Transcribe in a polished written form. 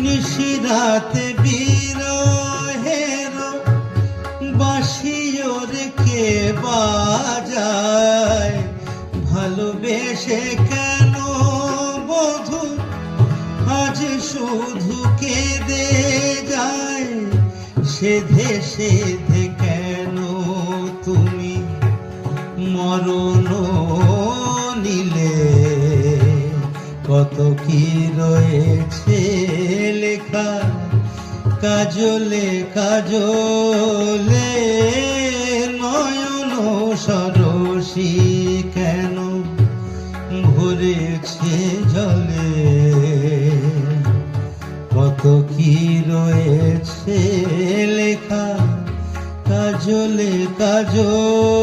নিশিরাতে বিরহের বাঁশিওর কে বাজায়, ভালোবেসে কেন বধূ আজ শুধু কেঁদে যায়, সেধে সেধে কেন তুমি মরণ নিলে, কত কি রয়েছে লেখা কাজলে কাজলে, নয়ন সরসী কেন ভরেছে জলে, কত কি রয়েছে লেখা কাজলে কাজলে।